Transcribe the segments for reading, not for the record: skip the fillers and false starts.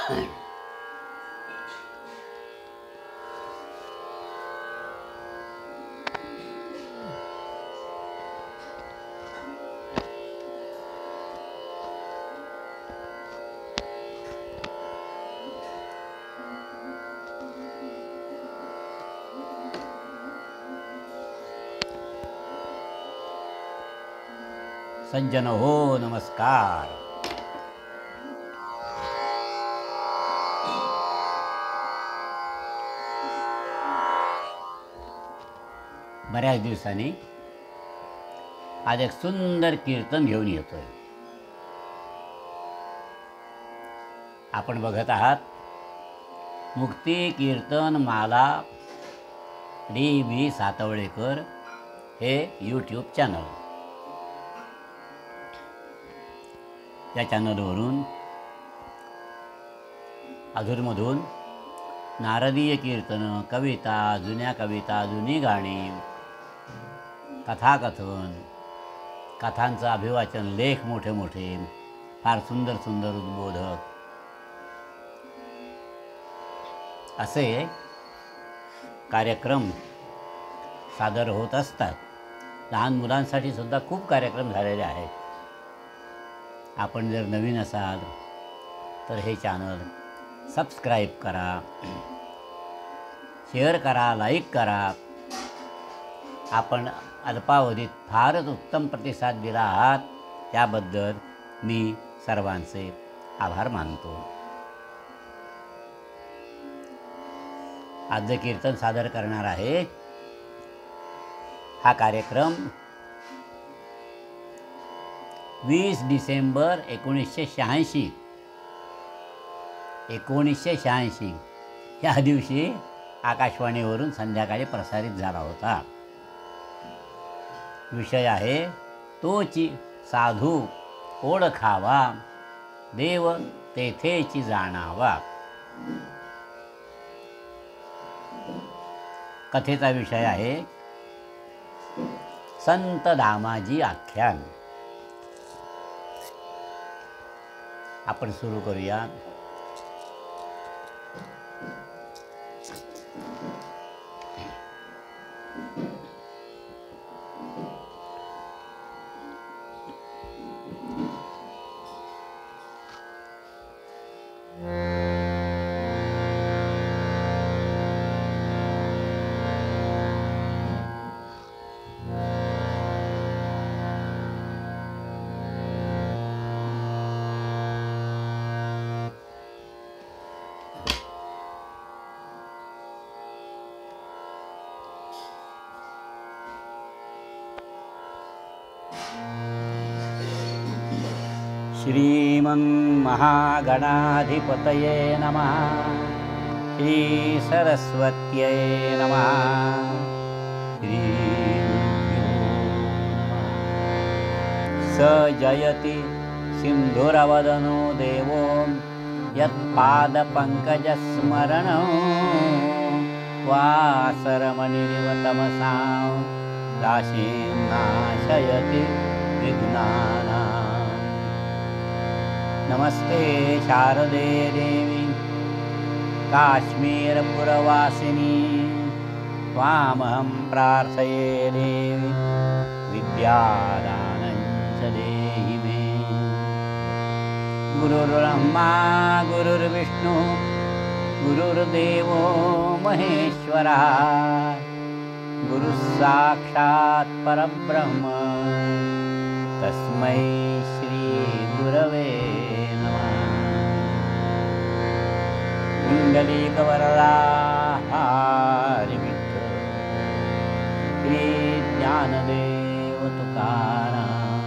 सज्जन हो नमस्कार. बऱ्याच दिवसांनी आज एक सुंदर कीर्तन घेऊन येतोय. आपण बघत आहात मुक्ती कीर्तन माला D.B. सातवळेकर हे यूट्यूब चॅनल. या चॅनलवरून अधूनमधून नारदीय कीर्तनं, कविता, जुन्या कविता, जुनी गाणी, कथाकथन, कथांचं अभिवाचन, लेख मोठे मोठे, फार सुंदर सुंदर उद्बोधक असे कार्यक्रम सादर होत असतात. लहान मुलांसाठी सुद्धा खूप कार्यक्रम झालेले आहेत. आपण जर नवीन असाल तर हे चॅनल सबस्क्राईब करा, शेअर करा, लाईक करा. आपण अल्पावधीत फारच उत्तम प्रतिसाद दिला आहात, त्याबद्दल मी सर्वांचे आभार मानतो. आज जे कीर्तन सादर करणार आहे हा कार्यक्रम 20 डिसेंबर 1986 या दिवशी आकाशवाणीवरून संध्याकाळी प्रसारित झाला होता. विषय आहे तोची साधू ओळखावा, देव तेथेची जाणावा. कथेचा विषय आहे संत दामाजी आख्यान. आपण सुरू करूया. श्रीमन्महागणाधिपतये नमः. श्री सरस्वत्यै नमः. श्री स जयति सिन्धुरवदनो देवो यत्पादपङ्कजस्मरणो वासरमणिरिव तमसां दाशीन्नाशयति विघ्नानां. नमस्ते शारदे देवी काश्मीरपुरवासिनी. त्वामहं प्रार्थये देवी विद्यादानं च देहि मे. गुरुर्ब्रह्मा गुरुर्विष्णु गुरुर्देवो महेश्वरः. गुरुस्साक्षात् परब्रह्म तस्मै श्री गुरवे नमः. कुण्डलीकवरदा हरि विठ्ठल. श्री ज्ञानदेव तुकाराम.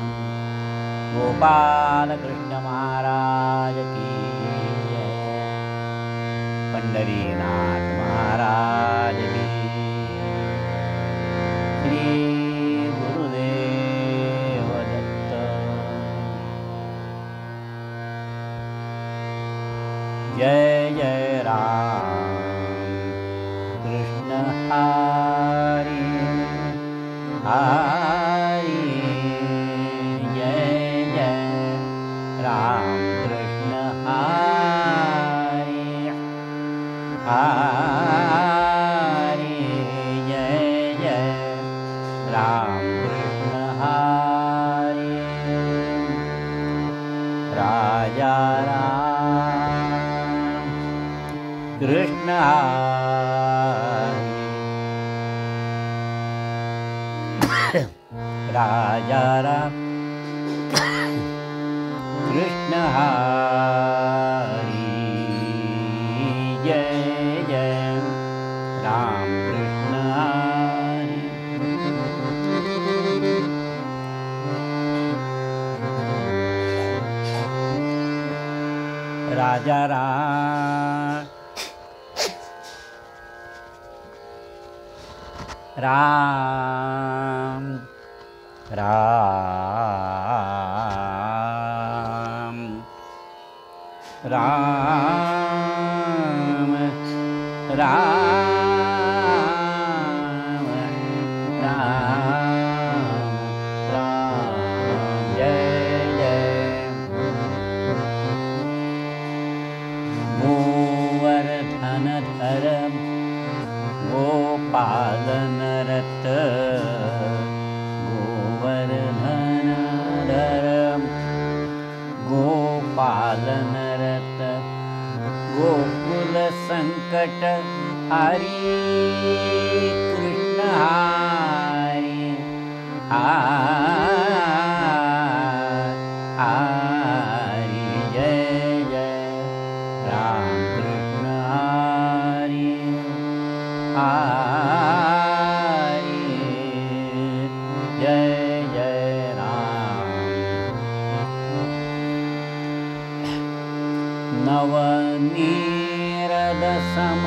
गोपाल कृष्ण महाराज की जय. पंढरीनाथ महाराज की. श्री गुरुदेव दत्त. जय जय राम कृष्ण हरि हरि. जय जय राम कृष्ण हरि राम कृष्ण हरी राजा राम कृष्ण हरी राजा राम कृष्ण हरी जय जय राम कृष्ण हरी राजा राम राम राम राम राम राम राम जय जय गोवर्धनधर गोपालनरत गोवर्धनधर गोपालनरत गोकुल संकट हरी कृष्ण हरी हरी जय जय राम कृष्ण हरी हरी जय जय राम नवनीरद सम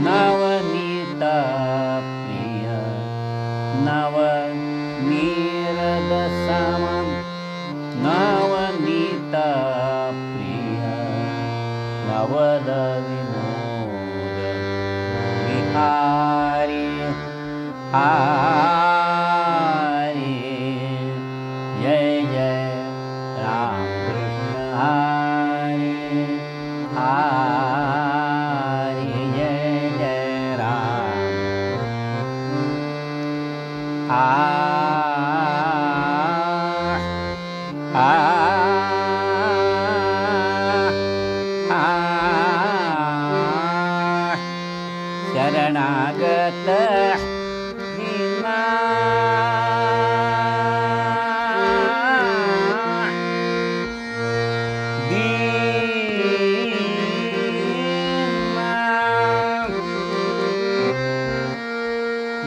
नवनीत प्रिय नवनीरद सम नवनीत प्रिय नवल विनोद विहारी हरी जय जय राम कृष्ण हरी हरी जय जय राम शरणागत दीना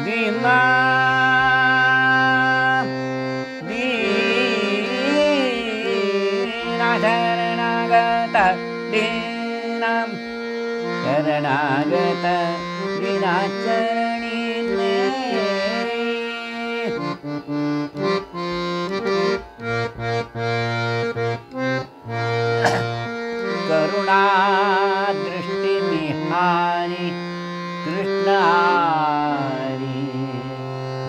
दीना दीना शरणागत दीना शरणागत दीना चरणी करुणा दृष्टि निहारी कृष्ण हरी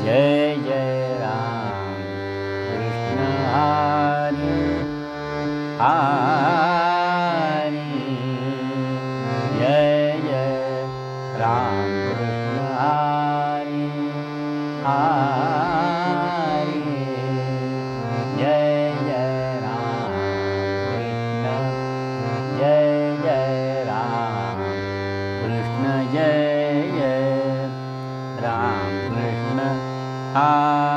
जय जय राम कृष्ण हरी हरी जय जय राम कृष्ण हरी हरी जय जय राम कृष्ण जय जय राम कृष्ण जय जय राम कृष्ण हरी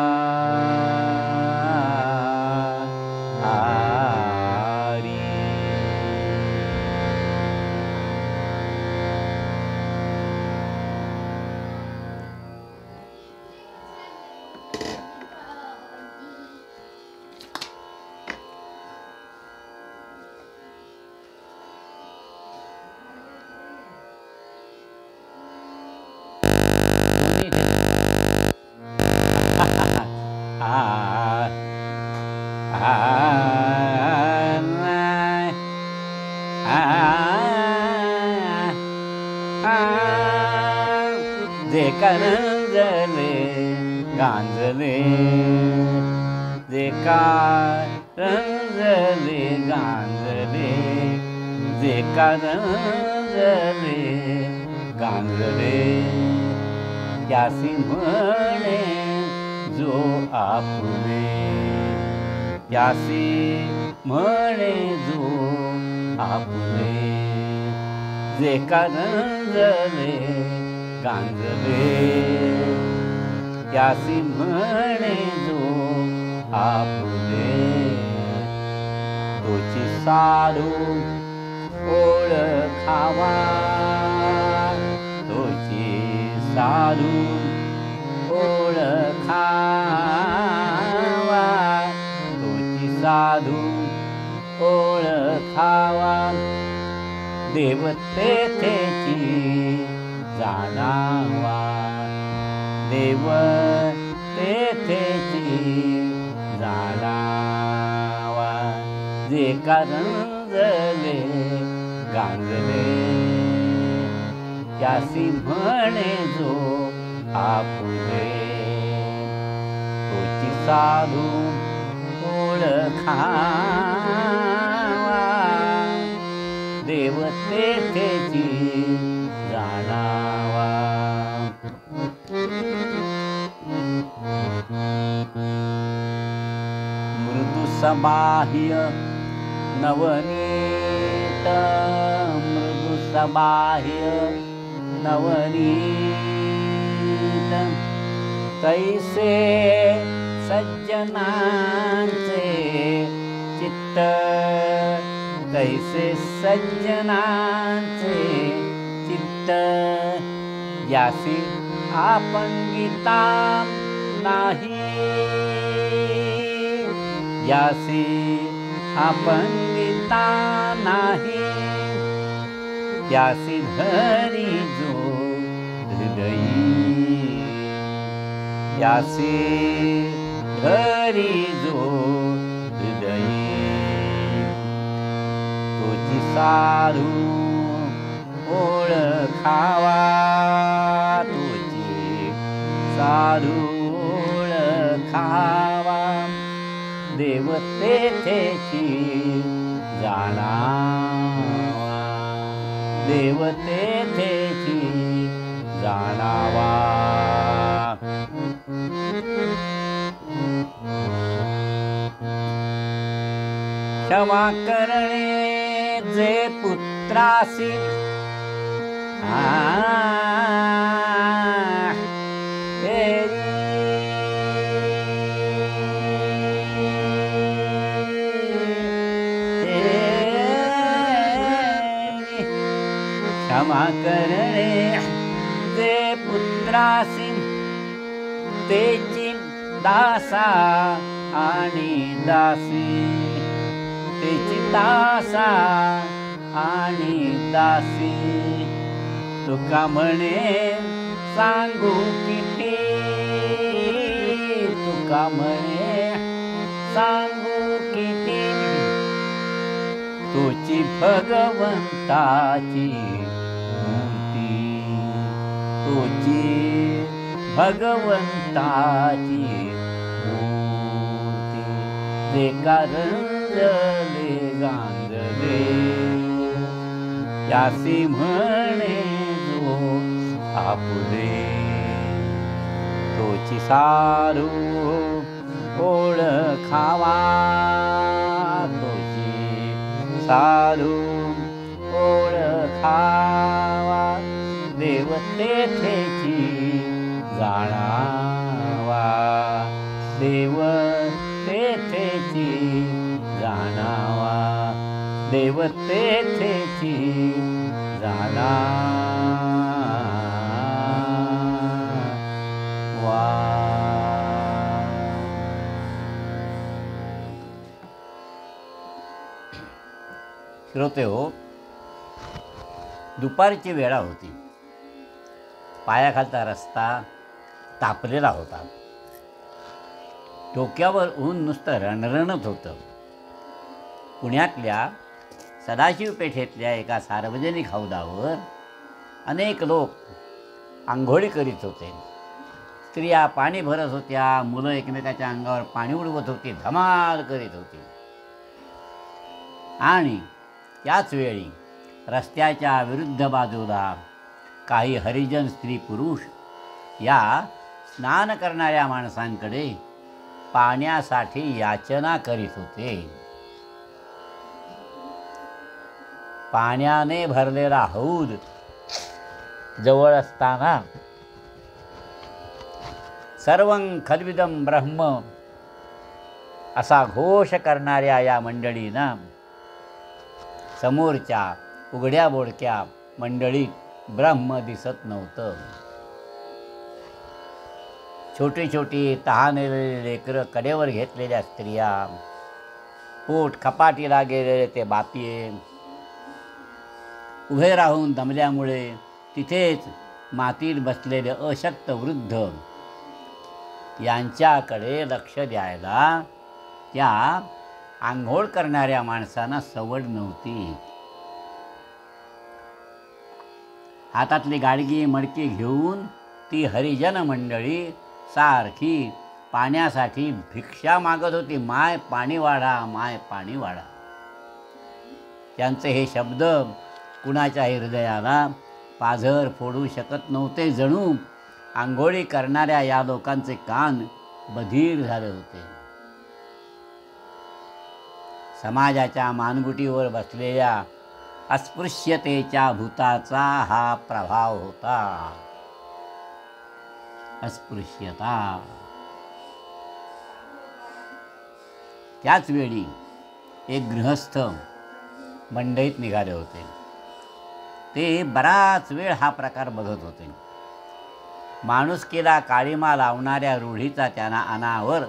जे करंजले गांजले जे कारंजले गांजले जे कारंजले गांजले त्यासी म्हणे आपुले त्यासी म्हणे जो आपुले जे कारंजले गांजले त्यासी म्हणे जो आपुले तोची साधू ओळखावा तोची साधू ओळखावा तोची साधू ओळखावा देव तेथेची जाणावा देव तेथेची जाणावा जे कारंजले गांजले त्यासी म्हणे जो आपुले तोची साधू ओळखावा देव तेथेची जाणावा मृदु समाह्य नवनीत मृदु समाह्य नवनीत तैसे सज्जनांचे चित्त तैसे सज्जनांचे चित्त यासी आपंगिता नाही यासी आपंगिता नाही त्यासी धरी जो हृदयी यासी धरी जो हृदयी तोची साधू ओळखावा तोची साधू ओळखावा देव तेथेची जाणावा देव तेथेची जाणावा क्षमा करणे जे पुत्रासी क्षमा करणे जे पुत्रासी तेची दासा आणि दासी तेची दासा आणि दासी तुका म्हणे सांगू किती तुका म्हणे सांगू किती तुची भगवंताची मूर्ती तुची भगवंताची मूर्ती जे कारंजले गांजले यासी म्हणे जो आपुले तोची साधू ओळखावा तोची साधू ओळखावा देव तेथेची जाणावा देव तेथेची जाणावा देव तेथेची जाणावा श्रोते हो, दुपारची वेळा होती. पायाखालचा रस्ता तापलेला होता. डोक्यावर ऊन नुसतं रणरणत होतं. पुण्यातल्या सदाशिव पेठेतल्या एका सार्वजनिक हौदावर अनेक लोक आंघोळी करीत होते. स्त्रिया पाणी भरत होत्या, मुलं एकमेकाच्या अंगावर पाणी उडवत होती, धमाल करीत होती. आणि त्याच वेळी रस्त्याच्या विरुद्ध बाजूला काही हरिजन स्त्री पुरुष या स्नान करणाऱ्या माणसांकडे पाण्यासाठी याचना करीत होते. पाण्याने भरलेला हौद जवळ असताना सर्वं खद्विदं ब्रह्म असा घोष करणाऱ्या या मंडळींना समोरच्या उघड्या बोडक्या मंडळीत ब्रह्म दिसत नव्हतं. छोटी छोटी तहानलेली लेकरं, कडेवर घेतलेल्या स्त्रिया, पोट खपाटीला गेलेले ते बापिये, उभे राहून दमल्यामुळे तिथेच मातीत बसलेले अशक्त वृद्ध, यांच्याकडे लक्ष द्यायला त्या आंघोळ करणाऱ्या माणसांना सवड नव्हती. हातातली गाडगी मडकी घेऊन ती हरिजन मंडळी सारखी पाण्यासाठी भिक्षा मागत होती. माय पाणी वाढा, माय पाणी वाढा. त्यांचे हे शब्द कुणाच्या हृदयाला पाझर फोडू शकत नव्हते. जणू आंघोळी करणाऱ्या या लोकांचे कान बधीर झाले होते. समाजाच्या मानगुटीवर बसलेल्या अस्पृश्यतेच्या भूताचा हा प्रभाव होता. अस्पृश्यता. त्याच वेळी एक गृहस्थ मंडईत निघाले होते. ते बराच वेळ हा प्रकार बघत होते. माणुसकीला काळीमा लावणाऱ्या रूढीचा त्यांना अनावर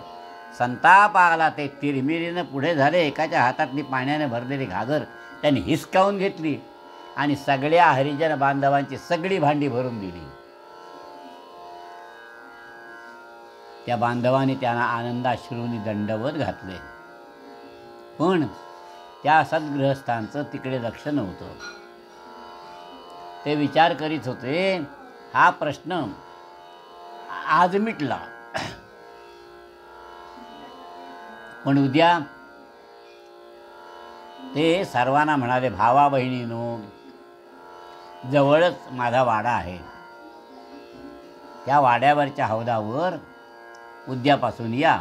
संताप आला. ते तिरमिरीनं पुढे झाले. एकाच्या हातातली पाण्याने भरलेली घागर त्यांनी हिसकावून घेतली आणि सगळ्या हरिजन बांधवांची सगळी भांडी भरून दिली. त्या बांधवांनी त्यांना आनंदाश्रूंनी दंडवत घातले. पण त्या सद्गृहस्थांचं तिकडे लक्ष नव्हतं. ते विचार करीत होते, हा प्रश्न आज मिटला, पण उद्या. ते सर्वांना म्हणाले, भावा बहिणींनो, जवळच माझा वाडा आहे. त्या वाड्यावरच्या हौदावर उद्यापासून या.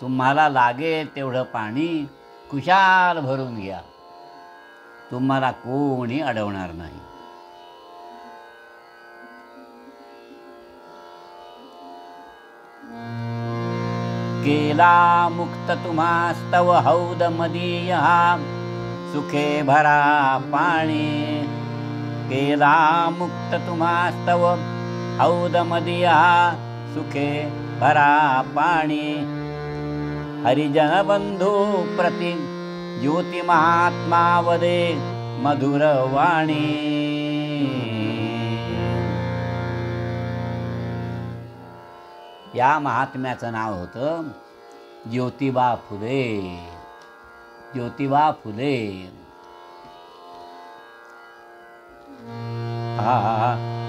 तुम्हाला लागेल तेवढं पाणी कुशाल भरून घ्या. तुम्हाला कोणी अडवणार नाही. केला मुक्त तुम्हास्तव हौद मदीय सुखे भरा पाणी. केला मुक्त तुम्हास्तव हौद मदीय सुखे भरा पाणी. हरिजन बंधू प्रति ज्योती महात्मा वदे मधुर वाणी. या महात्म्याचं नाव होतं ज्योतिबा फुले. ज्योतिबा फुले.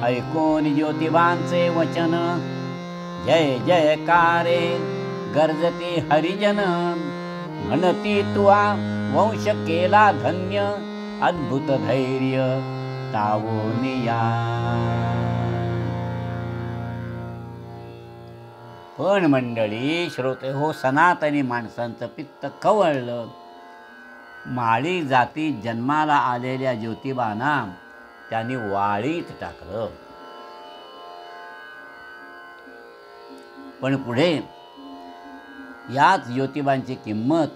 ऐकून ज्योतिबांचे वचन जय जयकारे गर्जती हरिजन. म्हणती तुआ वंश केला धन्य अद्भुत धैर्य तावोनिया. पण मंडळी, श्रोते हो, सनातनी माणसांचं पित्त खवळलं. माळी जाती जन्माला आलेल्या ज्योतिबांना त्यांनी वाळीत टाकलं. पण पुढे याच ज्योतिबांची किंमत,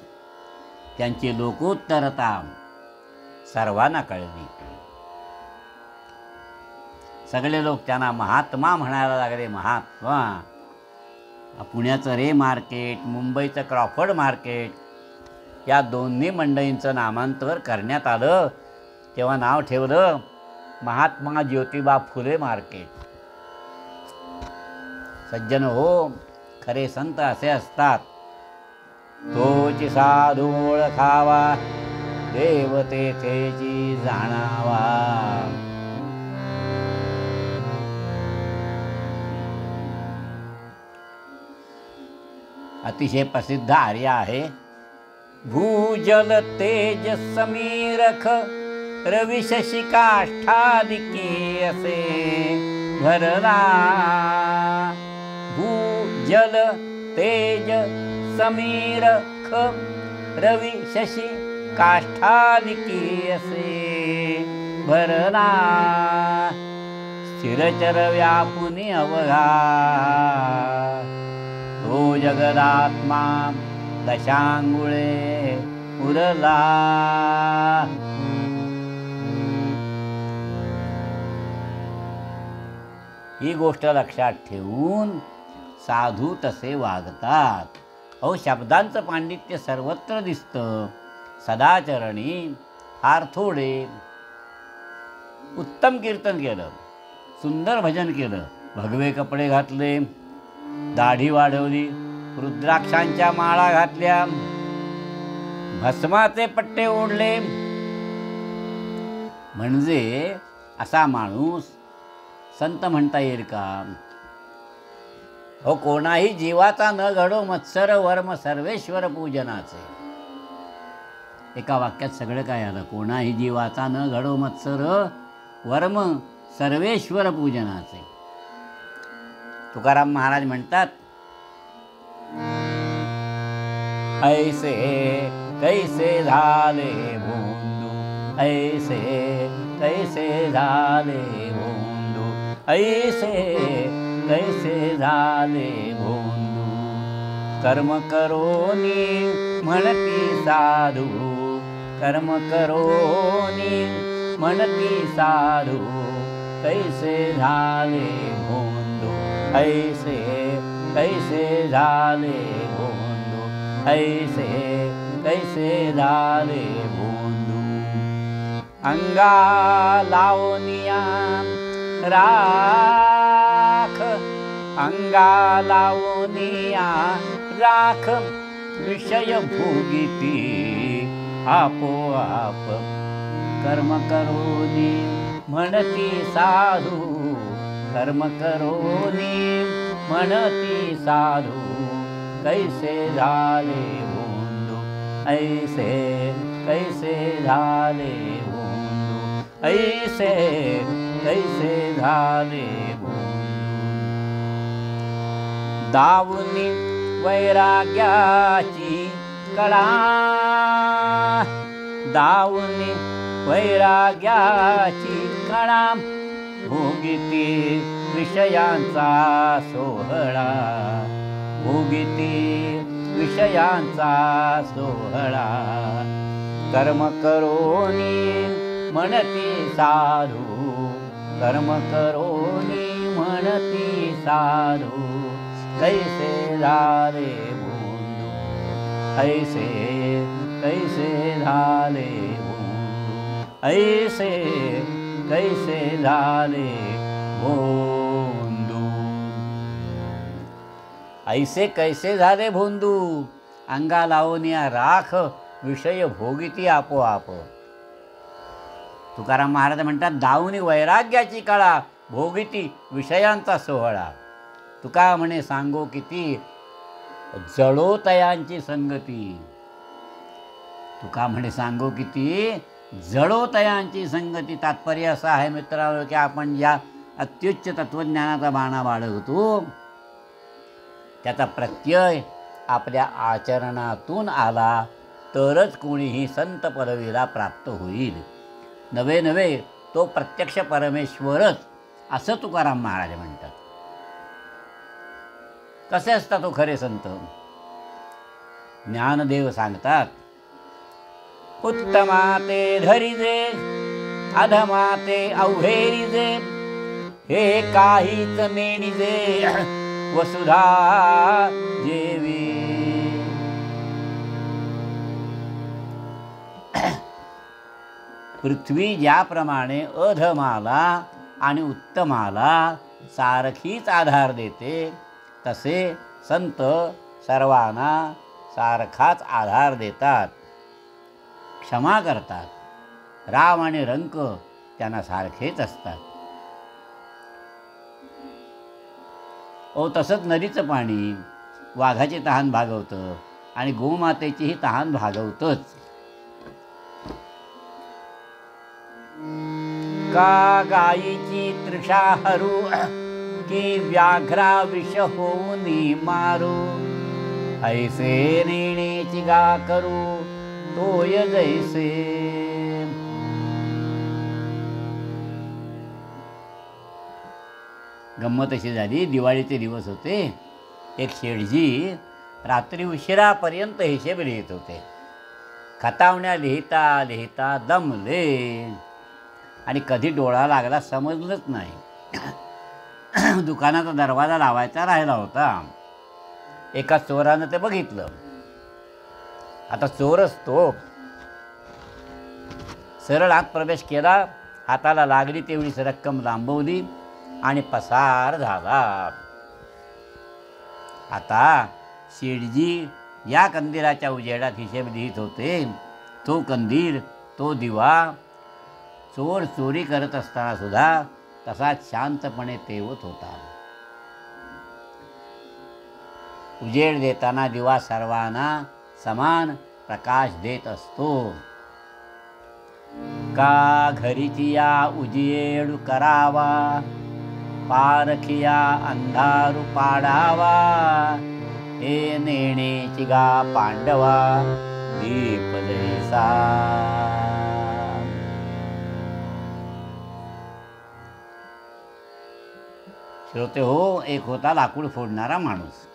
त्यांची लोकोत्तरता सर्वांना कळली. सगळे लोक त्यांना महात्मा म्हणायला लागले. महात्मा. पुण्याचं रे मार्केट, मुंबईचं क्रॉफर्ड मार्केट, या दोन्ही मंडईंचं नामांतर करण्यात आलं. तेव्हा नाव ठेवलं महात्मा ज्योतिबा फुले मार्केट. सज्जन हो, खरे संत असे असतात, तोची साधू ओळखावा, देव तेथेची जाणावा. अतिशय प्रसिद्ध आर्य आहे. भूजल तेज समीरख रवी शशी काष्ठादिकी असे भरला. भूजल जल तेज समीर ख रवी शशी काष्ठादिकी असे भरला स्थिरचर व्यापुनी अवघा तो जगदात्मा दशांगुळे उरला. ही गोष्ट लक्षात ठेवून साधू तसे वागतात. अहो, शब्दांचं पांडित्य सर्वत्र दिसतं. सदाचरणी फार थोडे. उत्तम कीर्तन केलं, सुंदर भजन केलं, भगवे कपडे घातले, दाढी वाढवली, रुद्राक्षांच्या माळा घातल्या, भस्माचे पट्टे ओढले, म्हणजे असा माणूस संत म्हणता येईल का? हो, कोणाही जीवाचा न घडो मत्सर वर्म सर्वेश्वर पूजनाचे. एका वाक्यात सगळं काय आलं. कोणाही जीवाचा न घडो मत्सर वर्म सर्वेश्वर पूजनाचे. तुकाराम महाराज म्हणतात, ऐसे कैसे झाले भोंदू, ऐसे कैसे झाले भोंदू, ऐसे कैसे झाले भोंदू. कर्म करोनी म्हणती साधू, कर्म करोनी म्हणती साधू, कैसे झाले भोंदू, ऐसे कैसे झाले भोंदू, ऐसे कैसे झाले भोंदू. अंगा लावनिया राख, अंगा लावनिया राख, विषय भोगिती आपोआप. कर्म करोनी म्हणती साधू, कर्म करोनी म्हणती साधू, कैसे झाले भोंदू, ऐसे कैसे झाले भोंदू, ऐसे कैसे झाले भोंदू. दावुनी वैराग्याची कळा, दावुनी वैराग्याची कळा, भोगिती विषयांचा सोहळा, भोगिती विषयांचा सोहळा. कर्म करोनी म्हणती साधू, कर्म करोनी म्हणती साधू, कैसे झाले भोंदू, ऐसे कैसे झाले भोंदू, ऐसे कैसे झाले भोंदू. ऐसे कैसे झाले भोंदू, अंगा लावनिया राख, विषय भोगिती आपोआप. तुकाराम महाराज म्हणतात, दावुनी वैराग्याची कळा, भोगिती विषयांचा सोहळा. तुका म्हणे सांगो किती जळोतयांची संगती. तुका म्हणे सांगो किती जळोतयांची संगती. तात्पर्य असं आहे मित्रांनो, की आपण ज्या अत्युच्च तत्त्वज्ञानाचा बाणा बाळगतो त्याचा प्रत्यय आपल्या आचरणातून आला तरच कोणीही संत पदवीला प्राप्त होईल. नवे नवे तो प्रत्यक्ष परमेश्वरच, असं तुकाराम महाराज म्हणतात. कसे असतात तो खरे संत? ज्ञानदेव सांगतात, उत्तमा ते धरिजे, अधमा ते अवघेरिजे, हे काहीच नेणिजे, वसुधा जेवी. पृथ्वी ज्याप्रमाणे अधमाला आणि उत्तमाला सारखीच आधार देते, तसे संत सर्वांना सारखाच आधार देतात, क्षमा करतात. राम आणि रंक त्यांना सारखेच असतात. ओ, तसंच नदीचं पाणी वाघाची तहान भागवतं आणि गोमातेचीही तहान भागवतंच. का गायीची तृषा हरू की व्याघ्रा विष होऊनी मारू, ऐसे नेणेची गा करू तोय जैसे. गंमत अशी झाली, दिवाळीचे दिवस होते. एक शेठजी रात्री उशिरापर्यंत हिशेब लिहित होते. खतावण्या लिहिता लिहिता दमले आणि कधी डोळा लागला समजलंच नाही. दुकानाचा दरवाजा लावायचा राहिला होता. एका चोरानं ते बघितलं. आता चोरच तो. सरळ आत प्रवेश केला, हाताला लागली तेवढीच रक्कम लांबवली आणि पसार झाला. आता शेठजी या कंदिलाच्या उजेडात हिशेब लिहित होते. तो कंदील, तो दिवा चोर चोरी करत असताना सुद्धा तसाच शांतपणे तेवत होता. उजेड देताना दिवा सर्वांना समान प्रकाश देत असतो. का घरीची या उजेड करावा, पारखिया अंधारू पाडावा, हे नेणेची गा पांडवा दीप जैसा. श्रोते हो, एक होता लाकूड फोडणारा माणूस.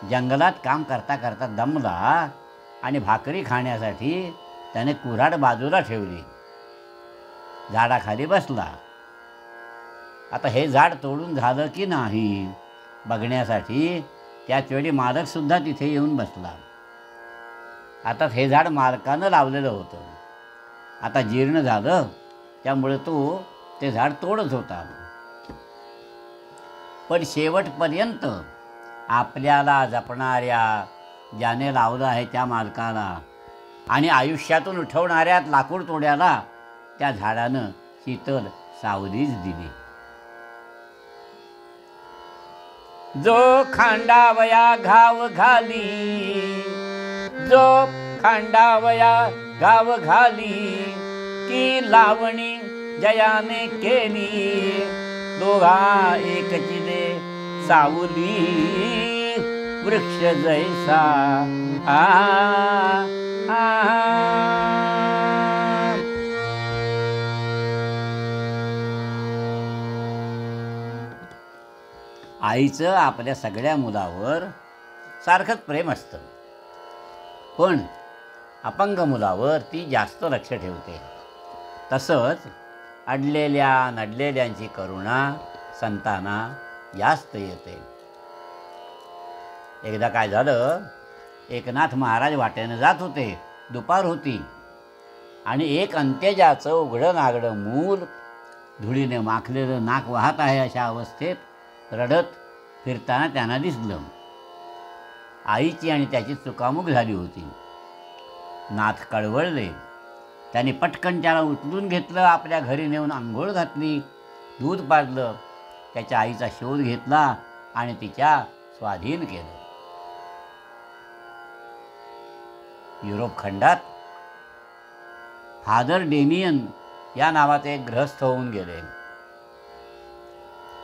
जंगलात काम करता करता दमला आणि भाकरी खाण्यासाठी त्याने कुऱ्हाड बाजूला ठेवली. झाडाखाली बसला. आता हे झाड तोडून झालं की नाही बघण्यासाठी त्याचवेळी मालकसुद्धा तिथे येऊन बसला. आता हे झाड मालकानं लावलेलं होतं. आता जीर्ण झालं, त्यामुळे तो ते झाड तोडत होता. पण शेवटपर्यंत आपल्याला जपणाऱ्या, ज्याने लावलं आहे त्या मालकाला आणि आयुष्यातून उठवणाऱ्या लाकूड तोड्याला त्या झाडानं शीतल सावलीच दिली. जो खांडावया घाव घाली, जो खांडावया घाव घाली, की लावणी जयाने केली, दोघा एकची दे सावली, वृक्ष जैसा. आ, आईचं आपल्या सगळ्या मुलावर सारखंच प्रेम असतं, पण अपंग मुलावर ती जास्त लक्ष ठेवते. तसंच अडलेल्या नडलेल्यांची करुणा संतांना जास्त येते. एकदा काय झालं, एकनाथ महाराज वाटेनं जात होते. दुपार होती आणि एक अंत्यजाचं उघडं नागडं मूल धुळीने माखलेलं नाक वाहत आहे अशा अवस्थेत रडत फिरताना त्यांना दिसलं. आईची आणि त्याची चुकामुक झाली होती. नाथ कळवळले. त्याने पटकन त्याला उचलून घेतलं, आपल्या घरी नेऊन आंघोळ घातली, दूध पाजलं, त्याच्या आईचा शोध घेतला आणि तिच्या स्वाधीन केलं. युरोप खंडात फादर डेमियन या नावाचे एक गृहस्थ होऊन गेले.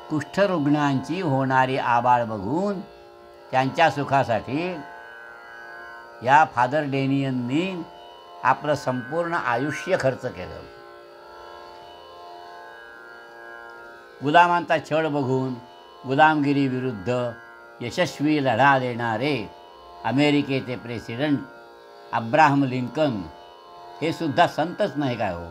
कुष्ठरुग्णांची होणारी आबाळ बघून त्यांच्या सुखासाठी या फादर डेमियननी आपलं संपूर्ण आयुष्य खर्च केलं. गुलामांचा छळ बघून गुलामगिरी विरुद्ध यशस्वी लढा देणारे अमेरिकेचे प्रेसिडेंट अब्राहम लिंकन हे सुद्धा संतच नाही काय हो.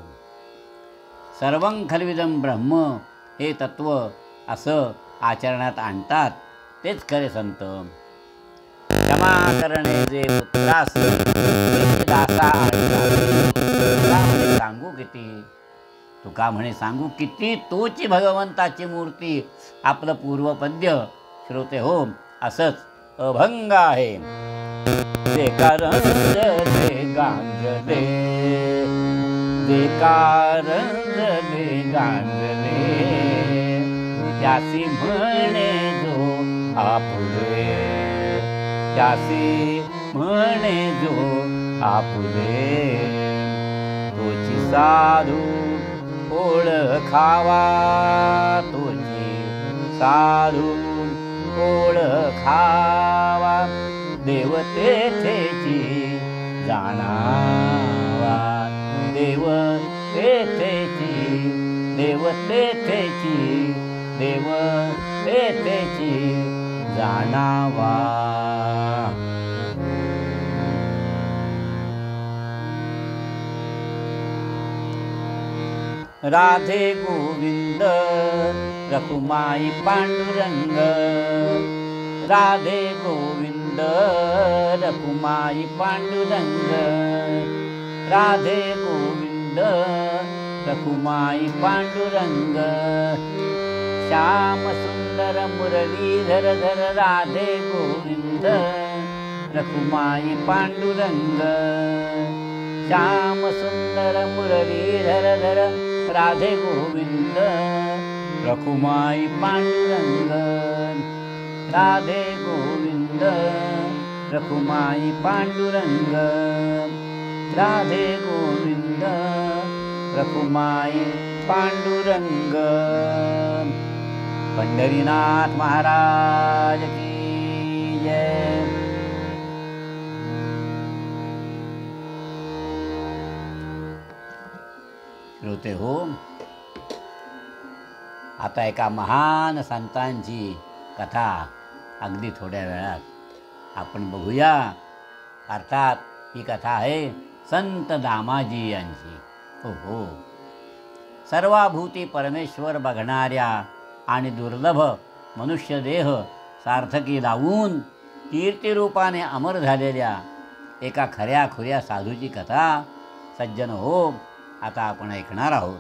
सर्वं खल्विदं ब्रह्म हे तत्त्व असं आचरणात आणतात तेच खरे संत. क्षमा करणे जे पुत्रास दासा म्हणे सांगू किती, तुका म्हणे सांगू किती, तोची भगवंताची मूर्ती. आपलं पूर्वपद्य श्रोते हो असंच अभंग आहे. जे कारंजले गांजले, जे कारंजले गांजले, त्यासी म्हणे जो आपुले, त्यासी म्हणे जो आपुले, तोची साधू ओळखावा, तोची साधू ओळखावा देव तेथेची जाणावा देव तेथेची देव तेथेची देव तेथेची जाणावा. राधे गोविंद रखुमाई पांडुरंग राधे गोविंद रखुमाई पांडुरंग राधे गोविंद रखुमाई पांडुरंग श्याम सुंदर मुरलीधर धर राधे गोविंद रखुमाई पांडुरंग श्याम सुंदर मुरलीधर धर राधे गोविंद रखुमाई पांडुरंग राधे गोविंद रखुमाई पांडुरंग राधे गोविंद रखुमाई पांडुरंग. पंढरीनाथ महाराज की जय. श्रोते हो, आता एका महान संतांची कथा अगदी थोड्या वेळात आपण बघूया. अर्थात ही कथा आहे संत दामाजी यांची. हो, सर्वाभूती परमेश्वर बघणाऱ्या आणि दुर्लभ मनुष्यदेह सार्थकी लावून कीर्तिरूपाने अमर झालेल्या एका खऱ्या खुऱ्या साधूची कथा. सज्जन हो, आता आपण ऐकणार आहोत.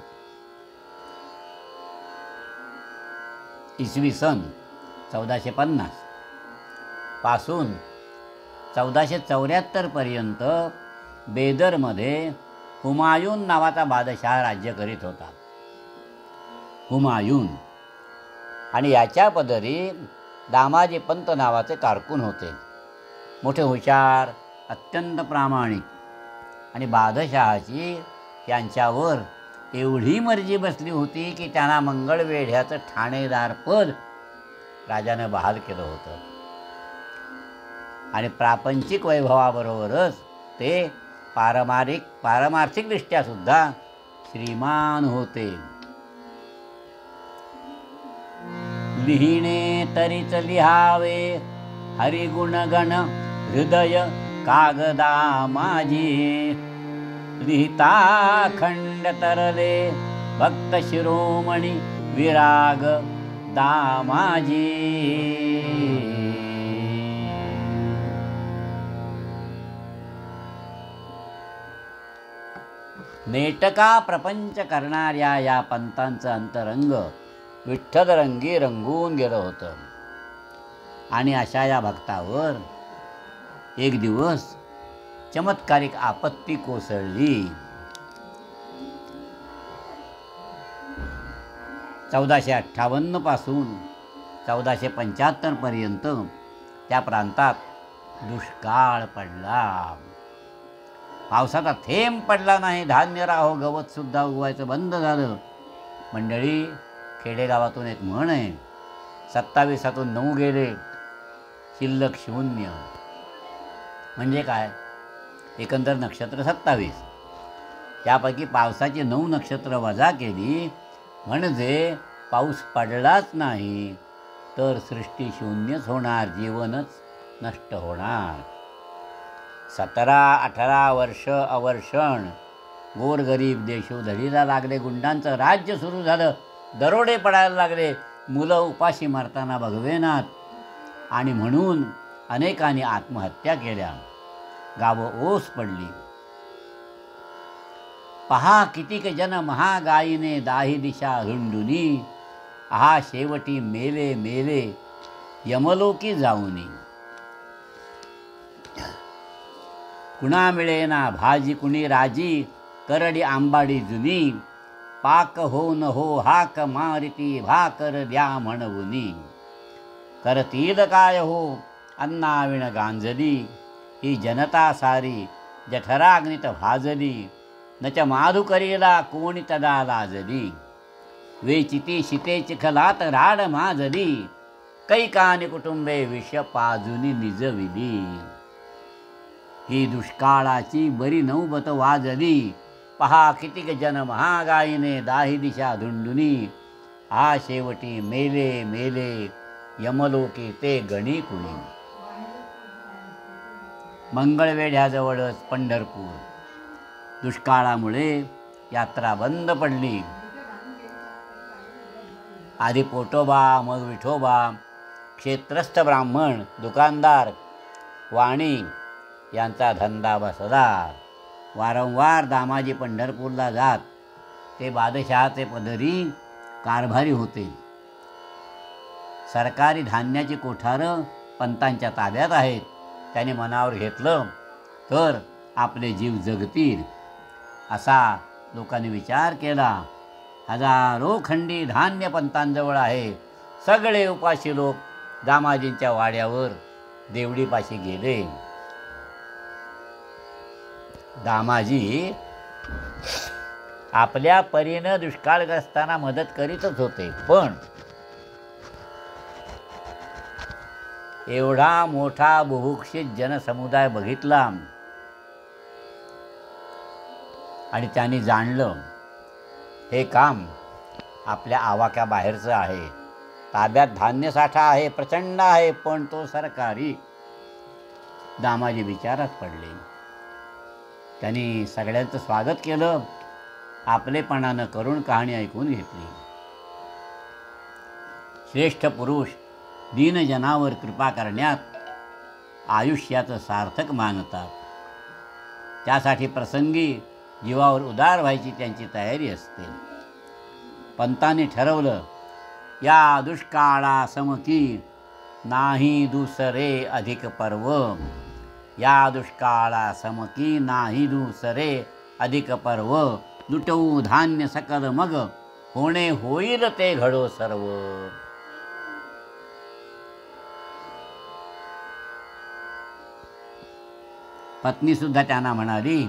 इसवी सन 1450 पासून 1474 पर्यंत बेदरमध्ये हुमायून नावाचा बादशाह राज्य करीत होता. हुमायून आणि याच्या पदरी दामाजी पंत नावाचे कारकून होते. मोठे हुशार, अत्यंत प्रामाणिक. आणि बादशहाची त्यांच्यावर एवढी मर्जी बसली होती की त्यांना मंगळवेढ्याचं ठाणेदार पद राजानं बहाल केलं होतं. आणि प्रापंचिक वैभवाबरोबरच ते पारमार्थिकदृष्ट्या सुद्धा श्रीमान होते. लिहिणे तरीच लिहावे हरिगुणगण हृदय कागदा माझी लिहिता खंड तरले भक्त शिरोमणी विराग दामाजी. नेटका प्रपंच करणाऱ्या या पंतांचं अंतरंग विठ्ठलरंगी रंगून गेलं होतं. आणि अशा या भक्तावर एक दिवस चमत्कारिक आपत्ती कोसळली. 1458 पासून 1475 पर्यंत त्या प्रांतात दुष्काळ पडला. पावसाचा थेंब पडला नाही. धान्य राहो गवत सुद्धा उगवायचं बंद झालं. मंडळी, खेडेगावातून एक म्हण आहे, 27 9 गेले शिल्लक शून्य. म्हणजे काय? एकंदर नक्षत्र 27, त्यापैकी पावसाची 9 नक्षत्र वजा केली म्हणजे पाऊस पडलाच नाही तर सृष्टी शून्यच होणार, जीवनच नष्ट होणार. 17-18 वर्ष अवर्षण गोरगरीब देशोधडीला लागले. गुंडांचं राज्य सुरू झालं. दरोडे पडायला लागले. मुलं उपाशी मरताना बघवेनात. आणि म्हणून अनेकांनी आत्महत्या केल्या. गावं ओस पडली. पहा कितीक जन महागाईने दाही दिशा रुंडुनी आहा शेवटी मेले मेले यमलोकी जाऊनी. कुणा मिळेना भाजी कुणी राजी करडी आंबाडी जुनी पाक हो न हो हाक मारिती भाकर द्या म्हणवुनी. करतील काय हो अन्नाविण गांजली ही जनता सारी जठराग्नीत भाजली नच माधुकरीला कोणी तदा लाजली. वेचिती शिते चिखलात राड माजली, कैकानी कुटुंबे विष पाजुनी निजविली. ही दुष्काळाची बरी नौबत वाजली, पहा कितीक जन महागाईने दाही दिशा धुंडुनी. आ शेवटी मेले मेले यमलोकी ते गणी कुणी. मंगळवेढ्याजवळच पंढरपूर. दुष्काळामुळे यात्रा बंद पडली. आधी पोटोबा, मग विठोबा, क्षेत्रस्थ ब्राह्मण, दुकानदार, वाणी यांचा धंदा बसला. वारंवार दामाजी पंढरपूरला जात. ते बादशहाचे पदरी कारभारी होते. सरकारी धान्याची कोठारं पंतांच्या ताब्यात आहेत. त्याने मनावर घेतलं तर आपले जीव जगतील असा लोकांनी विचार केला. हजारो खंडी धान्य पंतांजवळ आहे. सगळे उपाशी लोक दामाजींच्या वाड्यावर देवडीपाशी गेले. दामाजी आपल्या परीनं दुष्काळग्रस्तांना मदत करीतच होते, पण एवढा मोठा बुभुक्षित जनसमुदाय बघितला आणि त्यांनी जाणलं हे काम आपल्या आवाक्याबाहेरचं आहे. ताब्यात धान्यसाठा आहे, प्रचंड आहे, पण तो सरकारी. दामाजी विचारात पडले. त्यांनी सगळ्यांचं स्वागत केलं. आपलेपणानं करुण कहाणी ऐकून घेतली. श्रेष्ठ पुरुष दीनजनावर कृपा करण्यात आयुष्याचं सार्थक मानतात. त्यासाठी प्रसंगी जीवावर उदार व्हायची त्यांची तयारी असते. पंतांनी ठरवलं, या दुष्काळा समकी नाही दुसरे अधिक पर्व. या दुष्काळा समकी नाही दुसरे अधिक पर्व. लुटवू धान्य सकल मग होणे होईल ते घडो सर्व. पत्नी सुद्धा त्यांना म्हणाली,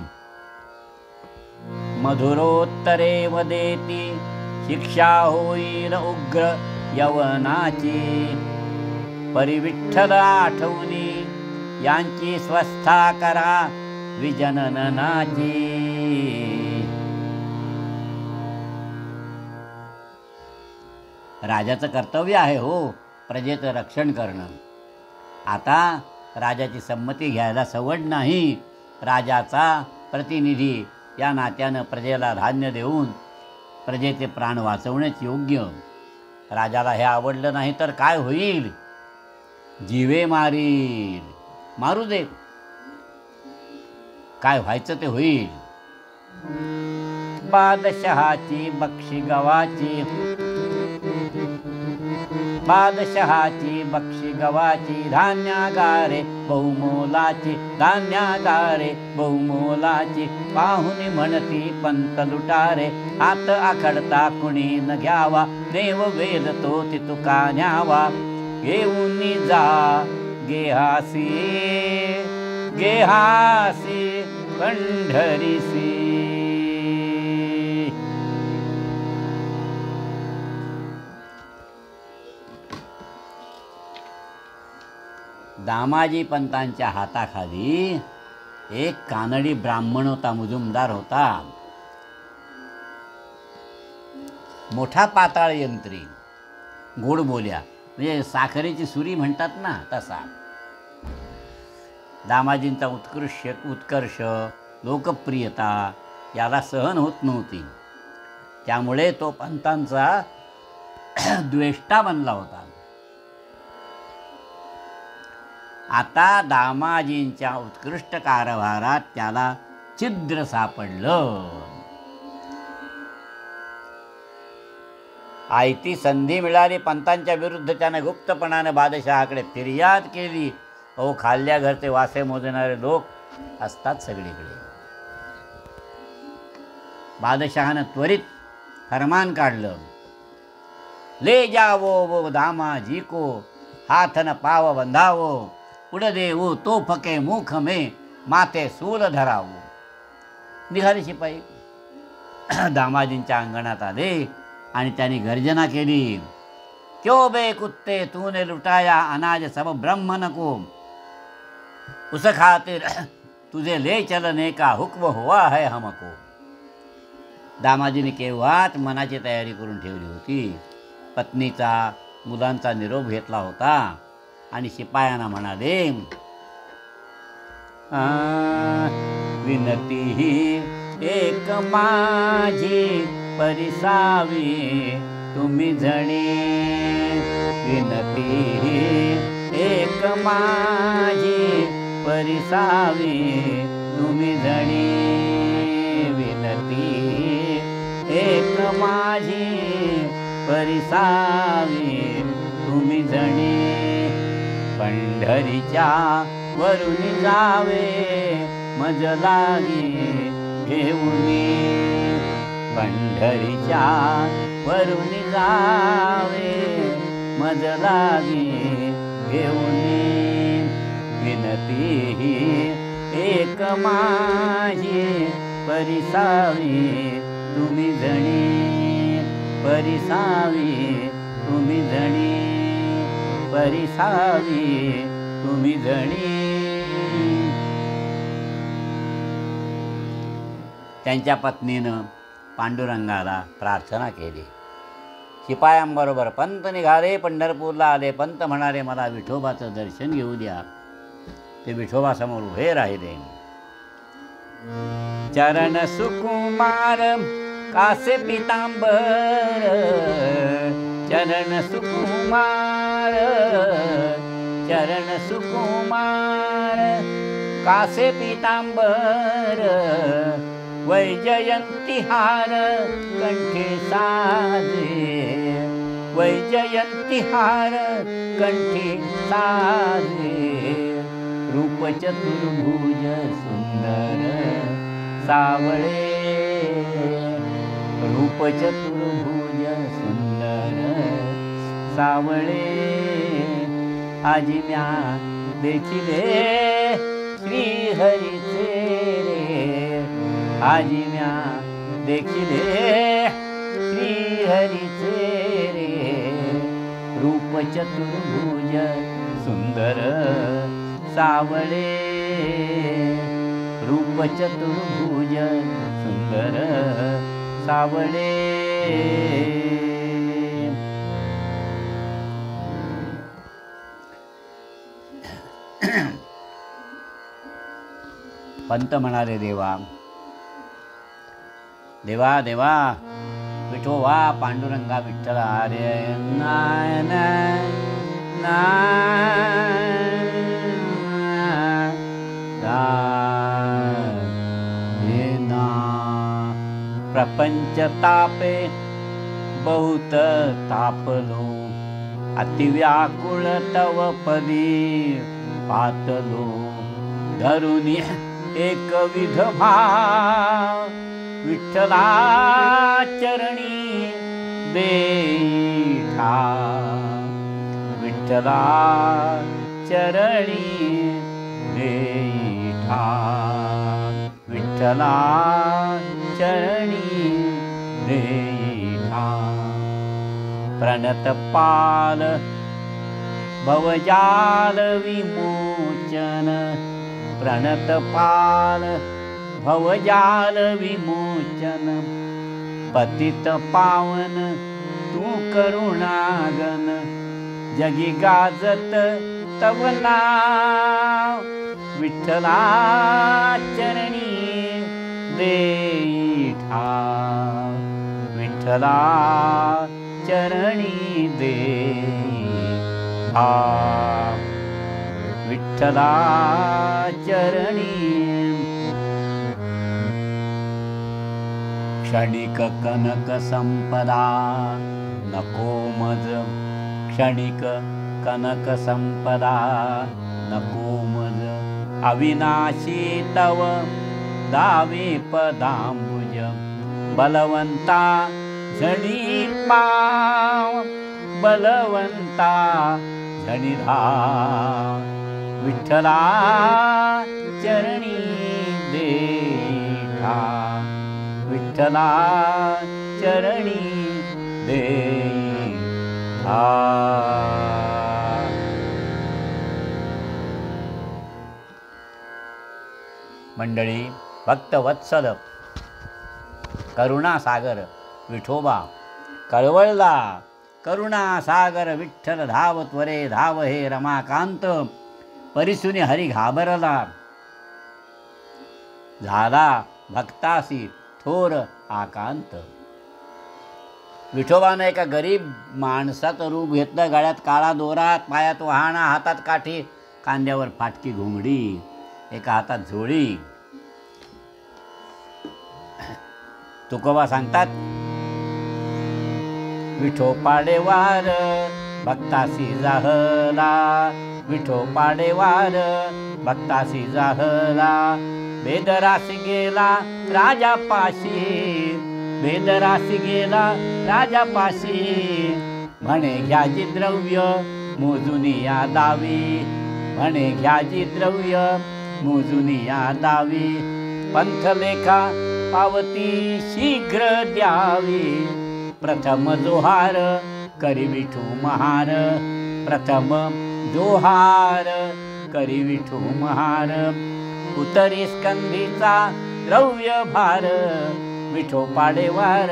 मधुरोत्तरे वदेती शिक्षा होईल उग्र यवनाची. परिविठ्ठल आठवणी यांची स्वस्था करा विजननाची. राजाचं कर्तव्य आहे हो प्रजेचं रक्षण करणं. आता राजाची संमती घ्यायला सवड नाही. राजाचा प्रतिनिधी या नात्यानं प्रजेला धान्य देऊन प्रजेचे प्राण वाचवणेच योग्य. राजाला हे आवडलं नाही तर काय होईल? जीवे मारील. मारू दे, काय व्हायचं ते होईल. बादशहाची बक्षी गवाची, बादशहाची बक्षी गवाची. धान्यागारे बहुमोलाची, धान्यागारे बहुमोलाची. पाहुणी म्हणती पंत लुटारे, हात आखडता कुणी न घ्यावा. देव वेद तो ती तुका न्यावा. घेऊन जा गेहासी, गेहासी पंढरीसी. दामाजी पंतांच्या हाताखाली एक कानडी ब्राह्मण होता, मुजुमदार होता. मोठा पाताळ यंत्री, गोड बोल्या, म्हणजे साखरेची सुरी म्हणतात ना तसा. दामाजींचा उत्कर्ष लोकप्रियता याला सहन होत नव्हती. त्यामुळे तो पंतांचा द्वेष्टा बनला होता. आता दामाजींच्या उत्कृष्ट कारभारात त्याला छिद्र सापडलं. आयती संधी मिळाली. पंतांच्या विरुद्ध त्याने गुप्तपणाने बादशहाकडे फिर्याद केली. अहो, खाल्ल्या घरचे वासे मोजणारे लोक असतात सगळीकडे. बादशहानं त्वरित फरमान काढलं, ले जावो वो दामाजी को, हाथ न पाव बंधावो. उड देऊ तो फके मुख में, माथे सूल धरावो. निघाले शिपाई. दामाजींच्या अंगणात आले. आणि त्याने गर्जना केली, क्यों बे कुत्ते तूने लुटाया अनाज सब ब्रह्म नको, उस खातिर तुझे ले चलने का हुक्म हुआ है हमको. दामाजीने केव्हाच मनाची तयारी करून ठेवली होती. पत्नीचा मुलांचा निरोप घेतला होता आणि शिपायांना म्हणाले, विनती ही एक माझी परिसावी तुम्ही जणी, विनती ही एक माझी परिसावी तुम्ही जणी, विनती एक माझी परिसावी तुम्ही जणी. पंढरीच्या वरून जावे मज लागी घेऊनी, पंढरीच्या वरून जावे मज लागी घेऊनी, विनती ही एक माझी परिसावी तुम्ही जणी, परिसावी तुम्ही जणी, परिसावी तुम्ही जणी. त्यांच्या पत्नीनं पांडुरंगाला प्रार्थना केली. शिपायांबरोबर पंत निघाले, पंढरपूरला आले. पंत म्हणाले, मला विठोबाचं दर्शन घेऊ द्या. ते विठोबासमोर उभे राहिले. चरण सुकुमार कासे पितांबर, चरण सुकुमार, चरण सुकुमार कासे पितांबर, वैजयंती हार कंठी साजे, वैजयंती हार कंठी साजे, रूप चतुर्भुज सुंदर सावळे, रूप चतुर्भुज सुंदर सावळे, आजिम्या देखिले श्रीहरीचे रे, आजिम्या देखिले श्रीहरीचे रे, रूप चतुर्भुज सुंदर सावळे, रूप चतुर्भुज सुंदर सावळे. पंत म्हणाले, देवा देवा देवा, विठोबा पांडुरंगा विठ्ठला रे, नाय नाय प्रपंच तापे बहुत तापलो, अतिव्याकुळ तव पदी पातलो, धरुनी एक विध भाव विठ्ठला चरणी देई ठाव, विठ्ठला चरणी देई ठाव, विठ्ठला चरणी देई ठाव. प्रणतपाल भवजाल विमोचन, प्रणतपाल भवजाल विमोचन, पतित पावन तू करुणागन, जगी गाजत तव नाव, विठ्ठला चरणी देई ठाव, विठ्ठला चरणी देई ठाव, विठ्ठला चरणी. क्षणिक कनक संपदा नको मज, क्षणिक कनक संपदा नको मज, अविनाशी तव दावे पदांबुज, बलवंता झणी पाव, बलवंता झणी धाव, विठ्ठला चरणी देई ठाव, विठ्ठला चरणी देई मंडळी, भक्तवत्सल करुणासागर विठोबा कळवळला. करुणासागर विठ्ठल धाव त्वरे धाव हे रमाकांत. परिसुनी हरी घाबरला, झाला भक्तासी थोर आकांत. विठोबानं एका गरीब माणसाचं रूप घेतलं. गळ्यात काळा दोरा, पायात वहाणा, हातात काठी, कांद्यावर फाटकी घोंगडी, एका हातात झोळी. तुकोबा सांगतात, विठो पाडेवार भक्तासी जाहला. विठो पाडेवार भक्तासी जाहला. बेदरासी गेला राजापाशी. बेदरासी गेला राजापाशी. म्हणे घ्याजी द्रव्य मोजुनी या दावी. म्हणे घ्याजी द्रव्य मोजुनी या दावी. पंथलेखा पावती शीघ्र द्यावी. प्रथम जोहार करी विठू महार. प्रथम जोहार करी विठू महार. उतरी स्कंदीचा द्रव्य भार. विठो पाडेवार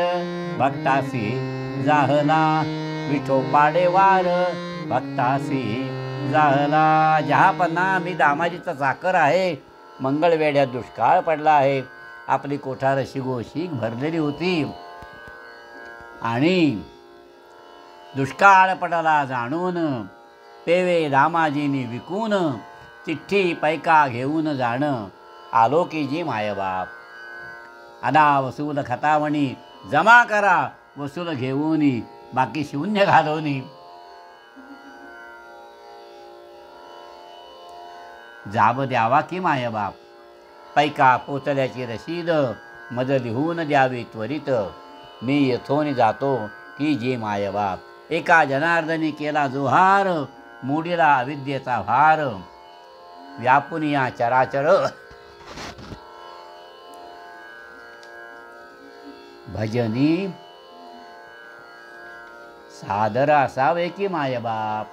भक्तासी जाहला. विठो पाडेवार भक्तासी जाहला. जहापन्ना, मी दामाजीचा चाकर आहे. मंगळवेढ्यात दुष्काळ पडला आहे. आपली कोठार शिगोशीग भरलेली होती आणि दुष्काळ पडला जाणून पेवे दामाजींनी विकून. चिठ्ठी पैका घेऊन जाणं आलो की जी मायबाप. अदा वसूल खतावणी जमा करा. वसूल घेऊन बाकी शून्य घालवणी. जाब द्यावा की मायबाप. पैका पोचल्याची रशीद मज लिहून द्यावी त्वरित. मी येथून जातो की जे मायबाप. एका जनार्दनी केला जोहार. मोडीला अविद्येचा भार. व्यापून या चराचर भजनी सादर असावे की मायबाप.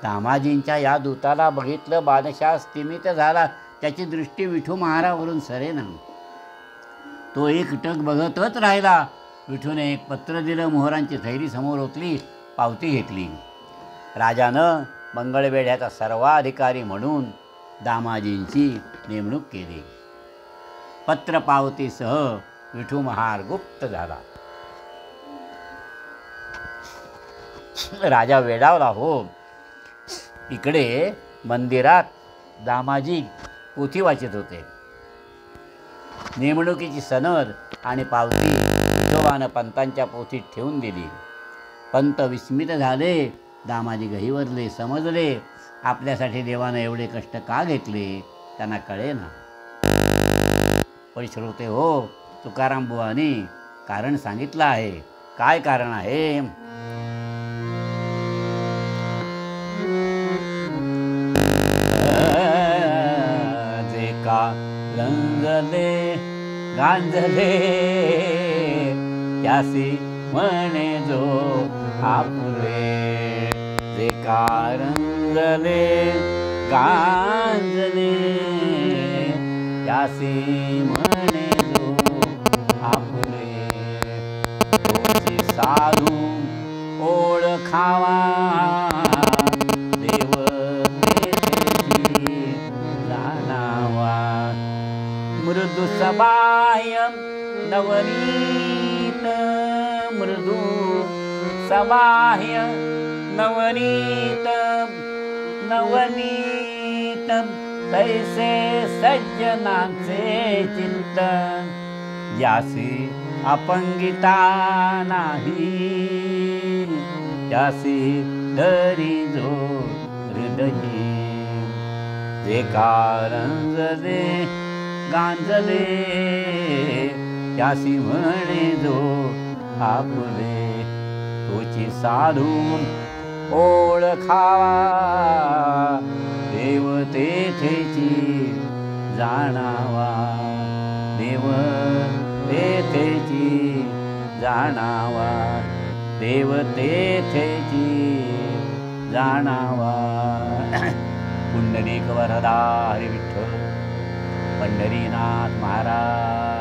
दामाजींच्या या दूताला बघितलं. बादशाह स्तिमित झाला. त्याची दृष्टी विठू महारावरून सरेना. तो एकटक बघतच राहिला. विठूने एक पत्र दिलं. मोहरांची थैली समोर ओतली. पावती घेतली. राजानं मंगळवेढ्याचा सर्वाधिकारी म्हणून दामाजींची नेमणूक केली. पत्र पावतीसह विठू महार गुप्त झाला. राजा वेडावला. हो, इकडे मंदिरात दामाजी पोथी वाचत होते. नेमणुकीची सनद आणि पावती विठोबानं पंतांच्या पोथीत ठेवून दिली. पंत विस्मित झाले. दामाजी गहिवरले. समजले आपल्यासाठी देवानं एवढे कष्ट का घेतले. त्यांना कळेना. पण श्रोते हो, तुकाराम बुवांनी कारण सांगितलं आहे. काय कारण आहे? जे का रंगले गांजले त्यासी म्हणे जो आपुले. जे का रंगले गांजले त्यासी म्हणे जो आपुले. तोची साधू ओळखावा देव तेथेची जाणावा. मृदू सबाह्य नवनीत. मृदू सबाह्य नवनीत. नवनीत तैसे सज्जनांचे चिंतन. ज्यासी अपंगिता नाही त्यासी धरी जो हृदयी. जे कारंजले गांजले त्यासी म्हणे जो आपुले. तोची साधून ओळखावा देव तेथेची जाणावा. देव तेथेची जाणावा. देव तेथेची जाणावा. पुंडलिक वरदा हरी विठ्ठल पंढरीनाथ महाराज